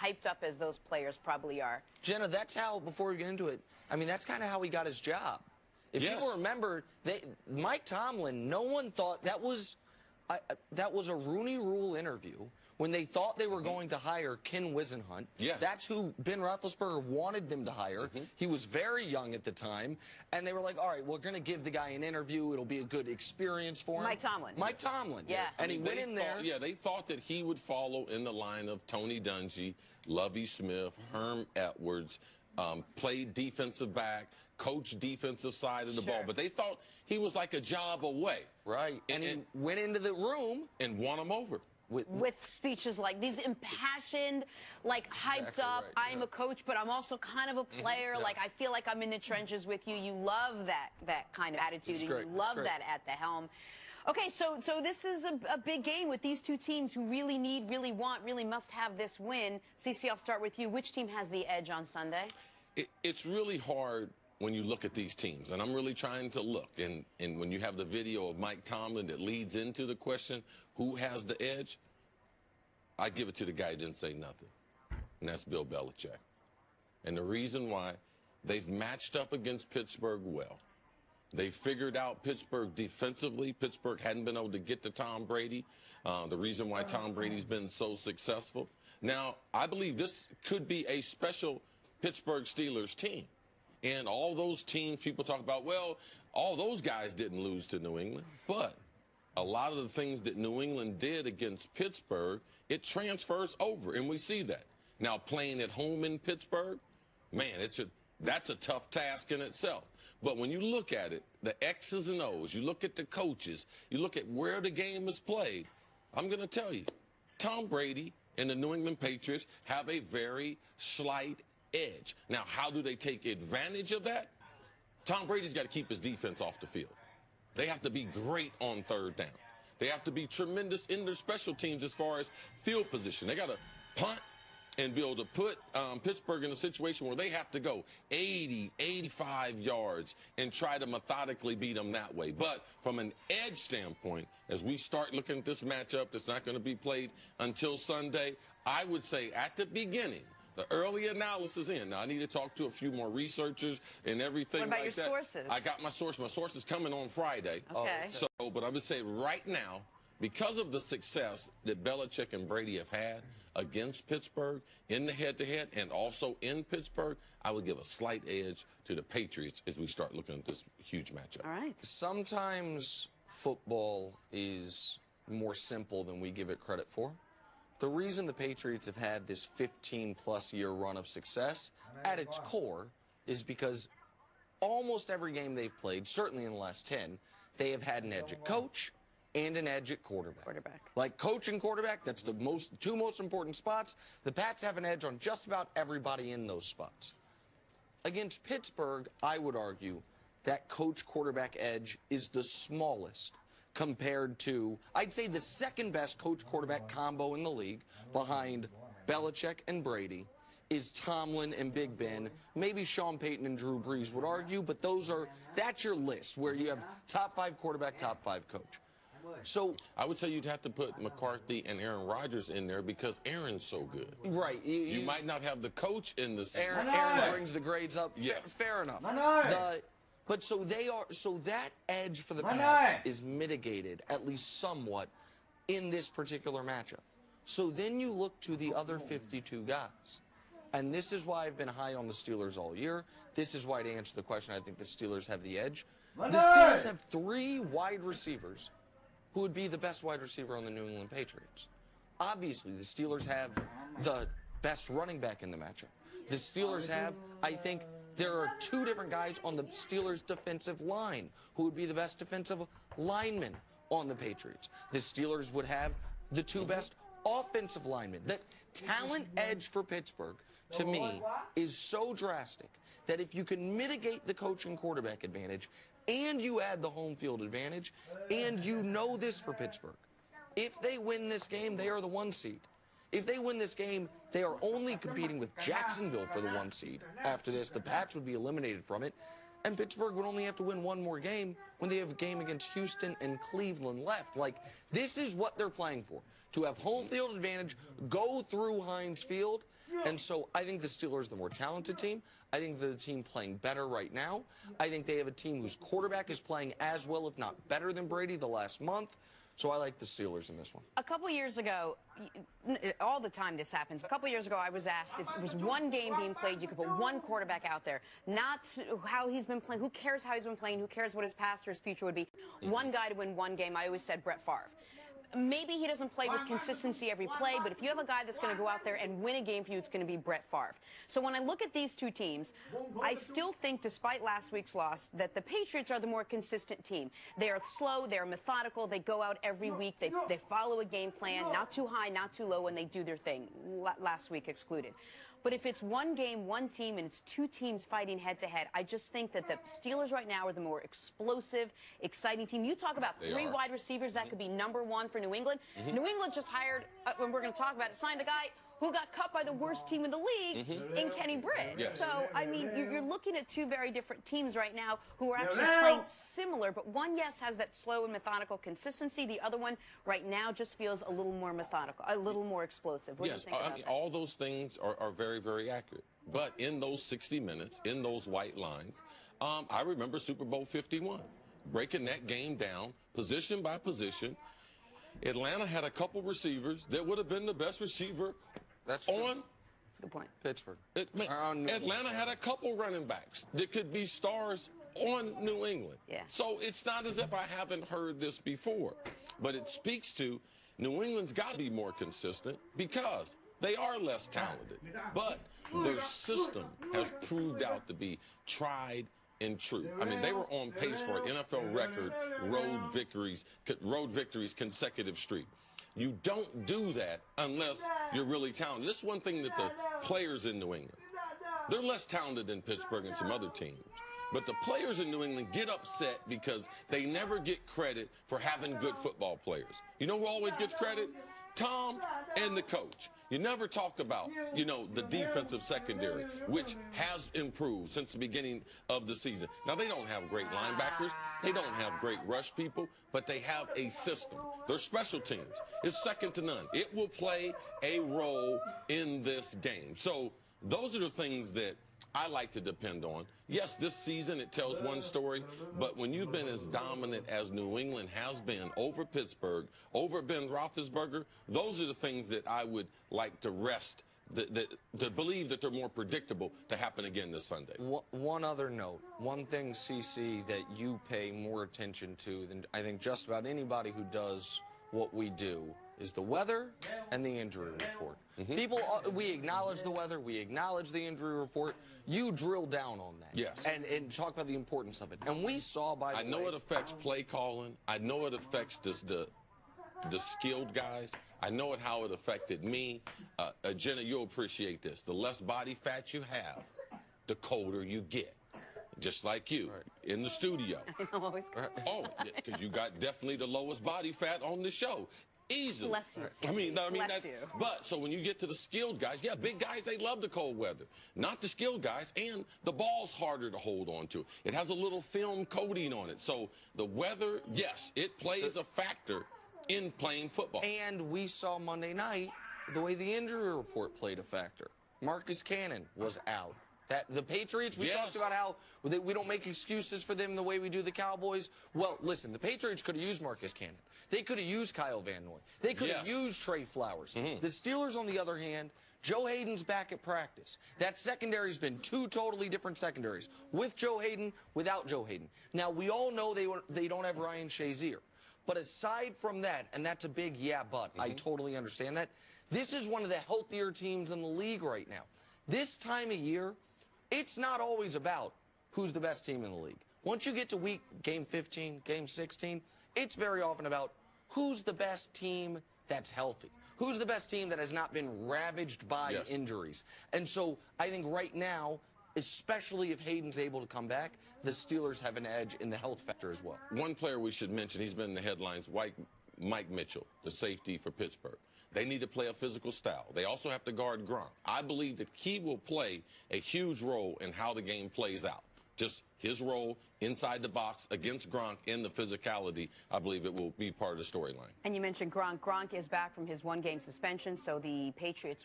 hyped up as those players probably are. Jenna, that's how, before we get into it, I mean, that's kind of how he got his job. If people remember, Mike Tomlin, no one thought that was a Rooney Rule interview when they thought they were going to hire Ken Wisenhunt. Yes. That's who Ben Roethlisberger wanted them to hire. He was very young at the time, and they were like, all right, we're going to give the guy an interview. It'll be a good experience for him. Mike Tomlin. Mike Tomlin. Yeah. And he went in there. Yeah, they thought that he would follow in the line of Tony Dungy, Lovie Smith, Herm Edwards, played defensive back, coach defensive side of the ball. But they thought he was like a job away. Right. And he went into the room and won them over. With speeches like these, impassioned, like hyped up, right, I'm a coach, but I'm also kind of a player. Like, I feel like I'm in the trenches with you. You love that kind of attitude, and you love that at the helm. Okay, so this is a big game with these two teams who really need, really want, really must have this win. CC, I'll start with you. Which team has the edge on Sunday? It's really hard when you look at these teams, and I'm really trying to look. And when you have the video of Mike Tomlin that leads into the question, who has the edge? I give it to the guy who didn't say nothing, and that's Bill Belichick. And the reason why, they've matched up against Pittsburgh well. They figured out Pittsburgh defensively. Pittsburgh hadn't been able to get to Tom Brady, the reason why Tom Brady's been so successful. Now, I believe this could be a special Pittsburgh Steelers team. And all those teams, people talk about, well, all those guys didn't lose to New England. But a lot of the things that New England did against Pittsburgh, it transfers over, and we see that. Now, playing at home in Pittsburgh, man, that's a tough task in itself. But when you look at it, the X's and O's, you look at the coaches, you look at where the game is played, I'm going to tell you, Tom Brady and the New England Patriots have a very slight edge. Now, how do they take advantage of that? Tom Brady's got to keep his defense off the field. They have to be great on third down. They have to be tremendous in their special teams as far as field position. They got to punt and be able to put Pittsburgh in a situation where they have to go 80, 85 yards and try to methodically beat them that way. But from an edge standpoint, as we start looking at this matchup that's not going to be played until Sunday, I would say at the beginning, the early analysis in. Now, I need to talk to a few more researchers and everything like that. What about your sources? I got my source. My source is coming on Friday. Okay. But I would say right now, because of the success that Belichick and Brady have had against Pittsburgh in the head-to-head and also in Pittsburgh, I would give a slight edge to the Patriots as we start looking at this huge matchup. All right. Sometimes football is more simple than we give it credit for. The reason the Patriots have had this 15-plus year run of success at its core is because almost every game they've played, certainly in the last 10, they have had an edge at coach and an edge at quarterback. Like coach and quarterback, that's the two most important spots. The Pats have an edge on just about everybody in those spots. Against Pittsburgh, I would argue that coach-quarterback edge is the smallest compared to, I'd say, the second best coach-quarterback combo in the league behind Belichick and Brady is Tomlin and Big Ben. Maybe Sean Payton and Drew Brees would argue, but that's your list where you have top 5 quarterback, top 5 coach. So I would say you'd have to put McCarthy and Aaron Rodgers in there because Aaron's so good. Right. You might not have the coach in the Aaron brings the grades up. Yes. Fair enough. But so that edge for the Pats is mitigated, at least somewhat, in this particular matchup. So then you look to the other 52 guys. And this is why I've been high on the Steelers all year. This is why, to answer the question, I think the Steelers have the edge. The Steelers have 3 wide receivers who would be the best wide receiver on the New England Patriots. Obviously, the Steelers have the best running back in the matchup. The Steelers have, I think, there are 2 different guys on the Steelers' defensive line who would be the best defensive linemen on the Patriots. The Steelers would have the 2 best offensive linemen. The talent edge for Pittsburgh, to me, is so drastic that if you can mitigate the coach and quarterback advantage and you add the home field advantage, and you know this for Pittsburgh, if they win this game, they are the 1 seed. If they win this game, they are only competing with Jacksonville for the 1 seed. After this, the Pats would be eliminated from it, and Pittsburgh would only have to win 1 more game when they have a game against Houston and Cleveland left. Like, this is what they're playing for, to have home field advantage, go through Heinz Field, And so I think the Steelers are the more talented team. I think they're the team playing better right now. I think they have a team whose quarterback is playing as well, if not better than Brady the last month. So I like the Steelers in this one. A couple years ago, all the time this happens, a couple years ago I was asked if it was one game being played, you could put one quarterback out there, not how he's been playing. Who cares how he's been playing? Who cares what his past or his future would be? One guy to win one game. I always said Brett Favre. Maybe he doesn't play with consistency every play, but if you have a guy that's going to go out there and win a game for you, it's going to be Brett Favre. So when I look at these two teams, I still think, despite last week's loss, that the Patriots are the more consistent team. They are slow, they are methodical, they go out every week, they follow a game plan, not too high, not too low, and they do their thing, last week excluded. But if it's one game, one team, and it's two teams fighting head-to-head, I just think that the Steelers right now are the more explosive, exciting team. You talk about three wide receivers that could be #1 for New England. New England just hired, when we're going to talk about it, signed a guy who got cut by the worst team in the league in Kenny Britt. Yes. So, I mean, you're looking at two very different teams right now who are actually playing similar, but one, yes, has that slow and methodical consistency. The other one right now just feels a little more methodical, a little more explosive. What do you think about that? All those things are very, very accurate. But in those 60 minutes, in those white lines, I remember Super Bowl 51, breaking that game down, position by position. Atlanta had a couple receivers that would have been the best receiver That's true. on That's a good point. Pittsburgh. Atlanta had a couple running backs that could be stars on New England. Yeah. So it's not as if I haven't heard this before. But it speaks to New England's got to be more consistent because they are less talented. But their system has proved out to be tried and true. I mean, they were on pace for an NFL record road victories consecutive streak. You don't do that unless you're really talented. This is one thing that the players in New England, they're less talented than Pittsburgh and some other teams. But the players in New England get upset because they never get credit for having good football players. You know who always gets credit? Tom and the coach. You never talk about, the defensive secondary, which has improved since the beginning of the season. Now, they don't have great linebackers. They don't have great rush people, but they have a system. Their special teams is second to none. It will play a role in this game. So those are the things that I like to depend on. Yes, this season it tells one story, but when you've been as dominant as New England has been over Pittsburgh, over Ben Roethlisberger, those are the things that I would like to rest, to believe that they're more predictable to happen again this Sunday. One other note, one thing, CC, that you pay more attention to than I think just about anybody who does what we do is the weather and the injury report. People, we acknowledge the weather, we acknowledge the injury report. You drill down on that. Yes. And talk about the importance of it. And we saw, by the way... I know it affects play calling. I know it affects the skilled guys. I know how it affected me. Jenna, you'll appreciate this. The less body fat you have, the colder you get. Just like you, in the studio. I know, always. Oh, because you got definitely the lowest body fat on the show. Easily. Bless you. I mean, Bless that's, you. But so when you get to the skilled guys, yeah, big guys, they love the cold weather. Not the skilled guys, and the ball's harder to hold on to. It has a little film coating on it. So the weather, yes, it plays a factor in playing football. And we saw Monday night the way the injury report played a factor. Marcus Cannon was out. The Patriots, we talked about how we don't make excuses for them the way we do the Cowboys. Well, listen, the Patriots could have used Marcus Cannon. They could have used Kyle Van Noy. They could have used Trey Flowers. The Steelers, on the other hand, Joe Hayden's back at practice. That secondary's been two totally different secondaries, with Joe Hayden, without Joe Hayden. Now, we all know they don't have Ryan Shazier. But aside from that, and that's a big but, I totally understand that, this is one of the healthier teams in the league right now. This time of year, it's not always about who's the best team in the league. Once you get to game 15, game 16, it's very often about who's the best team that's healthy. Who's the best team that has not been ravaged by injuries. And so I think right now, especially if Hayden's able to come back, the Steelers have an edge in the health factor as well. One player we should mention, he's been in the headlines, Mike Mitchell, the safety for Pittsburgh. They need to play a physical style. They also have to guard Gronk. I believe that he will play a huge role in how the game plays out. Just his role inside the box against Gronk in the physicality, I believe it will be part of the storyline. And you mentioned Gronk. Gronk is back from his one-game suspension, so the Patriots